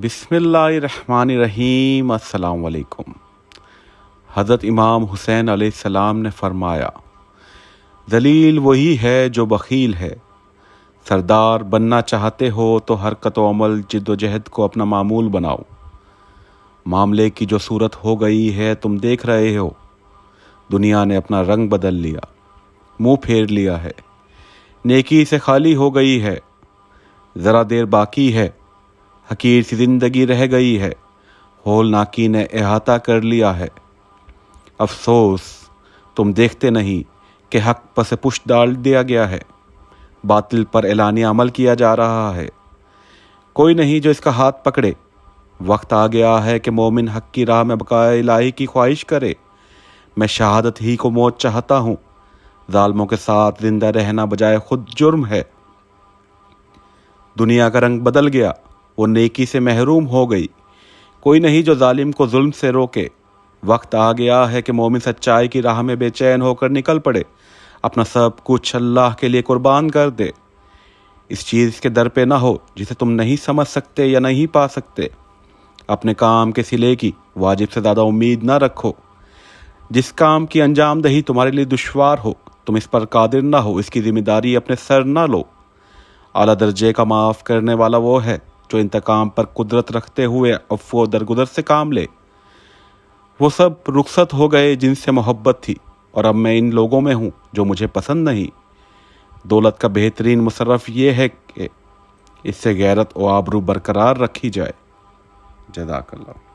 بسم اللہ الرحمن الرحیم۔ السلام علیکم۔ حضرت امام حسین علیہ السلام نے فرمایا، ذلیل وہی ہے جو بخیل ہے۔ سردار بننا چاہتے ہو تو حرکت و عمل جد و جہد کو اپنا معمول بناؤ۔ معاملے کی جو صورت ہو گئی ہے تم دیکھ رہے ہو، دنیا نے اپنا رنگ بدل لیا، منہ پھیر لیا ہے، نیکی سے خالی ہو گئی ہے، ذرا دیر باقی ہے، حقیر سی زندگی رہ گئی ہے، ہولناکی نے احاطہ کر لیا ہے۔ افسوس تم دیکھتے نہیں کہ حق پس پشت ڈال دیا گیا ہے، باطل پر اعلانیہ عمل کیا جا رہا ہے۔ کوئی نہیں جو اس کا ہاتھ پکڑے۔ وقت آ گیا ہے کہ مومن حق کی راہ میں بقائے الہی کی خواہش کرے۔ میں شہادت ہی کو موت چاہتا ہوں، ظالموں کے ساتھ زندہ رہنا بجائے خود جرم ہے۔ دنیا کا رنگ بدل گیا، وہ نیکی سے محروم ہو گئی۔ کوئی نہیں جو ظالم کو ظلم سے روکے۔ وقت آ گیا ہے کہ مومن سچائی کی راہ میں بے چین ہو کر نکل پڑے، اپنا سب کچھ اللہ کے لیے قربان کر دے۔ اس چیز کے در پہ نہ ہو جسے تم نہیں سمجھ سکتے یا نہیں پا سکتے۔ اپنے کام کے صلے کی واجب سے زیادہ امید نہ رکھو۔ جس کام کی انجام دہی تمہارے لیے دشوار ہو، تم اس پر قادر نہ ہو، اس کی ذمہ داری اپنے سر نہ لو۔ اعلیٰ درجے کا معاف کرنے والا وہ ہے جو انتقام پر قدرت رکھتے ہوئے عفو و درگزر سے کام لے۔ وہ سب رخصت ہو گئے جن سے محبت تھی، اور اب میں ان لوگوں میں ہوں جو مجھے پسند نہیں۔ دولت کا بہترین مصرف یہ ہے کہ اس سے غیرت و آبرو برقرار رکھی جائے۔ جزاک اللہ۔